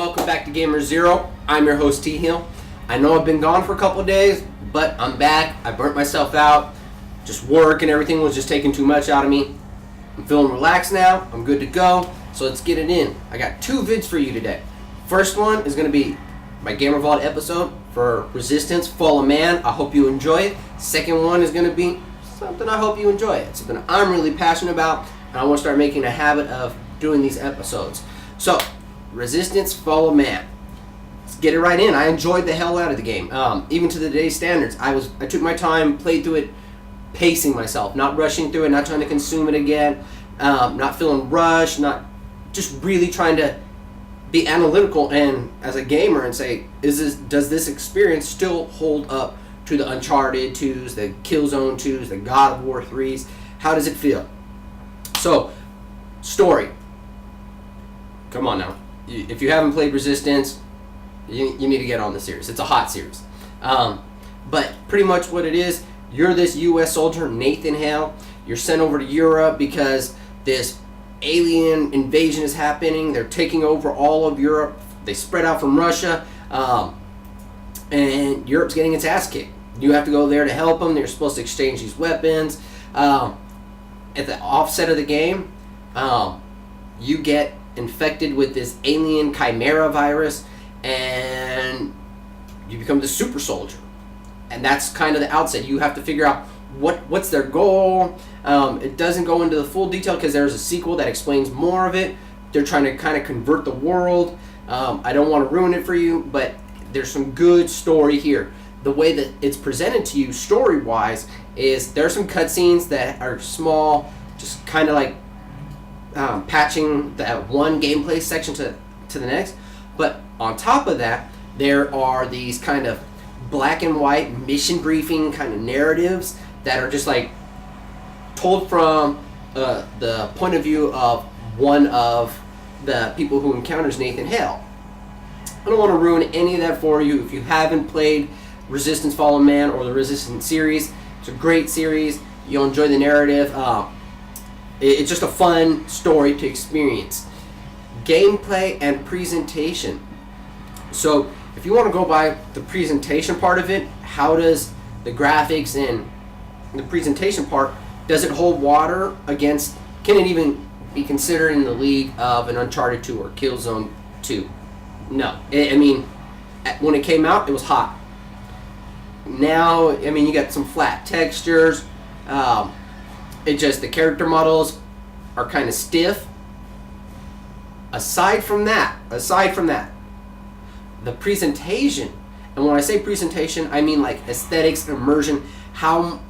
welcome back to GAMER-0. I'm your host T-Hill. I know I've been gone for a couple of days, but I'm back. I burnt myself out. Just work and everything was just taking too much out of me. I'm feeling relaxed now. I'm good to go. So let's get it in. I got two vids for you today. First one is going to be my GAMER-0 episode for Resistance Fall of Man. I hope you enjoy it. Second one is going to be something I hope you enjoy it. Something I'm really passionate about, and I want to start making a habit of doing these episodes. So, Resistance Fall of Man. Let's get it right in. I enjoyed the hell out of the game. Even to today's standards, I took my time, played through it, pacing myself, not rushing through it, not trying to consume it again, not feeling rushed, not just really trying to be analytical and as a gamer and say, does this experience still hold up to the Uncharted 2s, the Killzone 2s, the God of War 3s? How does it feel? So, story. Come on now. If you haven't played Resistance, you need to get on the series. It's a hot series. But pretty much what it is, you're this U.S. soldier, Nathan Hale. You're sent over to Europe because this alien invasion is happening. They're taking over all of Europe. They spread out from Russia. And Europe's getting its ass kicked. You have to go there to help them. They're supposed to exchange these weapons. At the offset of the game, you get infected with this alien chimera virus, and you become the super soldier. And that's kind of the outset. You have to figure out what's their goal. It doesn't go into the full detail because there's a sequel that explains more of it. They're trying to kind of convert the world. I don't want to ruin it for you, but there's some good story here. The way that it's presented to you story-wise is there's some cutscenes that are small, just kind of like patching that one gameplay section to the next. But on top of that, there are these kind of black and white mission briefing kind of narratives that are just like told from the point of view of one of the people who encounters Nathan Hale. I don't want to ruin any of that for you. If you haven't played Resistance Fall of Man or the Resistance series, it's a great series. You'll enjoy the narrative. It's just a fun story to experience. Gameplay and presentation. So if you want to go by the presentation part of it, how does the graphics and the presentation part, does it hold water against, can it even be considered in the league of an Uncharted 2 or Killzone 2? No. I mean, when it came out, it was hot. Now, I mean, you got some flat textures. The character models are kind of stiff. Aside from that, the presentation, and when I say presentation, I mean like aesthetics, immersion, how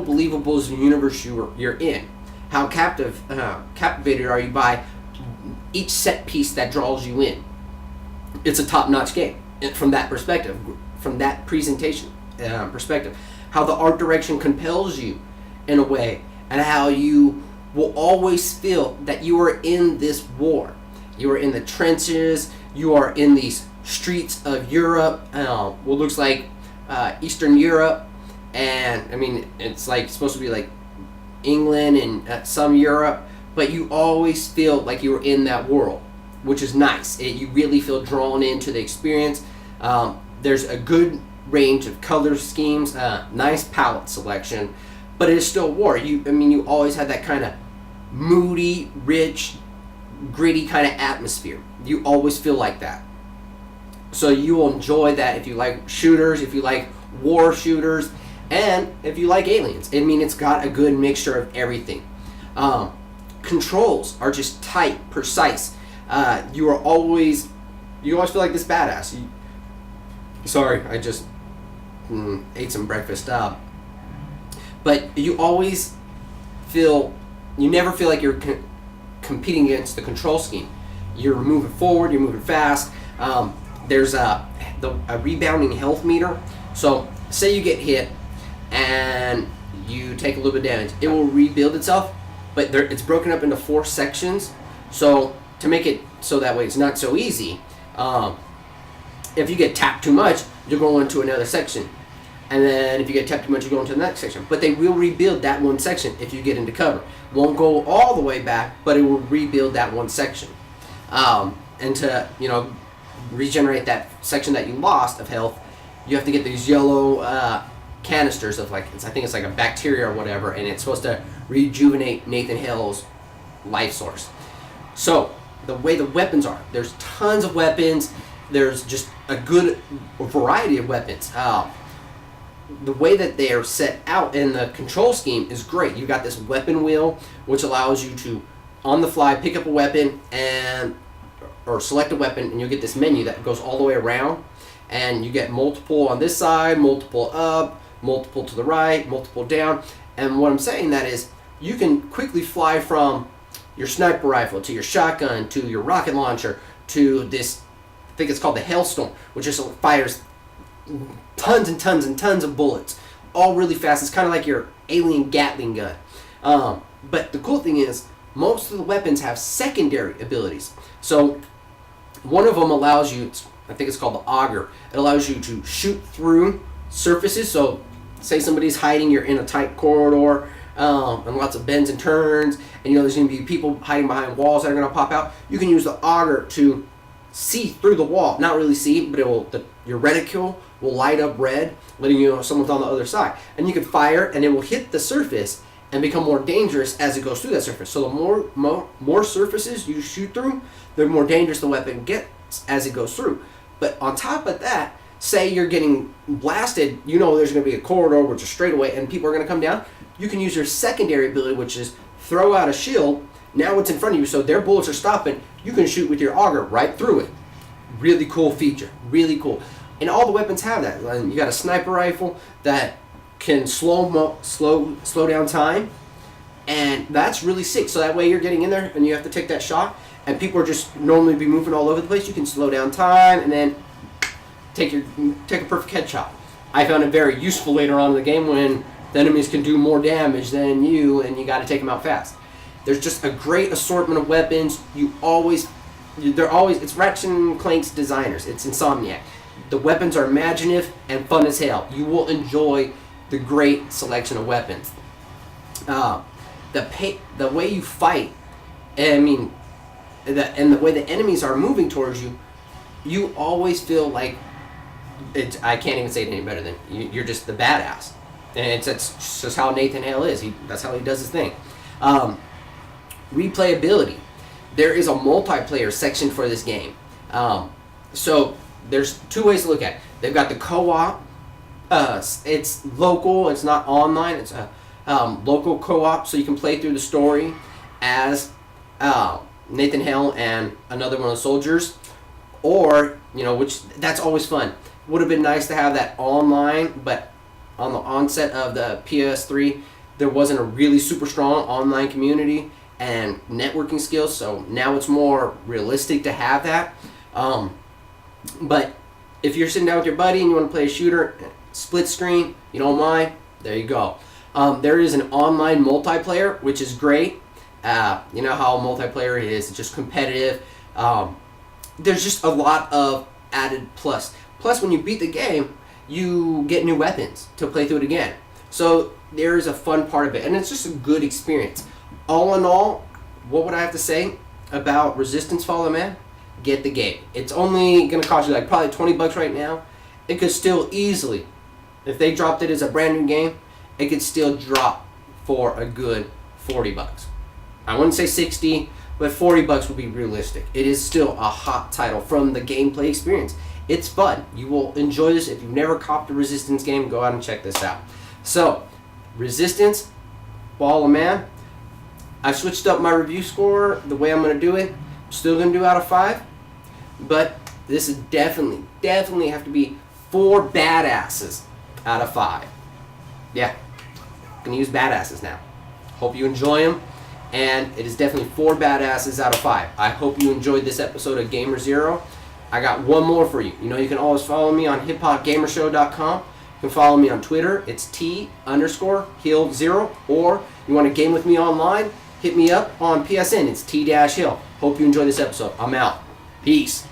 believable is the universe you're in? How captivated are you by each set piece that draws you in? It's a top-notch game from that perspective, from that presentation perspective. How the art direction compels you in a way, and how you will always feel that you are in this war. You are in the trenches. You are in these streets of Europe, what looks like Eastern Europe, and I mean it's like supposed to be like England and some Europe, but you always feel like you're in that world, which is nice. You really feel drawn into the experience. There's a good range of color schemes, nice palette selection, but it is still war. You always have that kind of moody, rich, gritty kind of atmosphere. You always feel like that. So you will enjoy that if you like shooters, if you like war shooters, and if you like aliens. I mean, it's got a good mixture of everything. Controls are just tight, precise. You always feel like this badass. Sorry, I just ate some breakfast. But you always feel, you never feel like you're competing against the control scheme. You're moving forward, you're moving fast. There's a rebounding health meter. So say you get hit and you take a little bit of damage, it will rebuild itself, but it's broken up into 4 sections. So to make it so that way it's not so easy, if you get tapped too much, you'll go into another section. And then if you get tapped too much, you go into the next section. But they will rebuild that one section if you get into cover. Won't go all the way back, but it will rebuild that one section. And to, regenerate that section that you lost of health, you have to get these yellow canisters of like, I think it's like a bacteria or whatever, and it's supposed to rejuvenate Nathan Hale's life source. So the way the weapons are, there's tons of weapons. There's just a good variety of weapons. The way that they are set out in the control scheme is great. You got this weapon wheel, which allows you to, on the fly, pick up a weapon or select a weapon, and you'll get this menu that goes all the way around, and you get multiple on this side, multiple up, multiple to the right, multiple down. And what I'm saying that is, you can quickly fly from your sniper rifle to your shotgun to your rocket launcher to this, I think it's called the Hailstorm, which just fires tons and tons and tons of bullets, all really fast. It's kind of like your alien Gatling gun. But the cool thing is, most of the weapons have secondary abilities. So one of them allows you, I think it's called the auger. It allows you to shoot through surfaces. So say somebody's hiding, you're in a tight corridor, and lots of bends and turns, and you know there's going to be people hiding behind walls that are going to pop out. You can use the auger to see through the wall. Not really see, but it will. Your reticule will light up red, letting you know someone's on the other side. And you can fire, and it will hit the surface and become more dangerous as it goes through that surface. So the more surfaces you shoot through, the more dangerous the weapon gets as it goes through. But on top of that, say you're getting blasted, you know there's going to be a corridor which is straight away, and people are going to come down. You can use your secondary ability, which is throw out a shield. Now it's in front of you, so their bullets are stopping. You can shoot with your auger right through it. Really cool feature. Really cool. And all the weapons have that. You got a sniper rifle that can slow down time, and that's really sick. So that way you're getting in there and you have to take that shot, and people are just normally be moving all over the place. You can slow down time and then take a perfect headshot. I found it very useful later on in the game when the enemies can do more damage than you, and you got to take them out fast. There's just a great assortment of weapons. It's Ratchet and Clank's designers. It's Insomniac. The weapons are imaginative and fun as hell. You will enjoy the great selection of weapons. The way you fight, and the way the enemies are moving towards you, you always feel like I can't even say it any better than you're just the badass. And that's just how Nathan Hale is. That's how he does his thing. Replayability. There is a multiplayer section for this game. So there's two ways to look at it. They've got the co-op. It's local. It's not online. It's a local co-op, so you can play through the story as Nathan Hale and another one of the soldiers. Or, which that's always fun. Would have been nice to have that online, but on the onset of the PS3, there wasn't a really super strong online community and networking skills, so now it's more realistic to have that. But if you're sitting down with your buddy and you want to play a shooter, split screen, you don't mind, there you go. There is an online multiplayer, which is great. You know how multiplayer is, it's just competitive. There's just a lot of added plus. Plus, when you beat the game, you get new weapons to play through it again. So there is a fun part of it, and it's just a good experience. All in all, what would I have to say about Resistance Fall of Man? Get the game. It's only going to cost you like probably $20 right now. It could still easily, if they dropped it as a brand new game, it could still drop for a good $40. I wouldn't say 60, but $40 would be realistic. It is still a hot title from the gameplay experience. It's fun. You will enjoy this. If you've never copped a Resistance game, go out and check this out. So, Resistance Fall of Man. I've switched up my review score, the way I'm going to do it. I'm still going to do out of 5. But this is definitely have to be 4 badasses out of 5. Yeah. I'm going to use badasses now. Hope you enjoy them. And it is definitely 4 badasses out of 5. I hope you enjoyed this episode of GAMER-0. I got one more for you. You can always follow me on hiphopgamershow.com. You can follow me on Twitter. It's T_Hill0. Or you want to game with me online, hit me up on PSN. It's T-Hill. Hope you enjoy this episode. I'm out. Peace.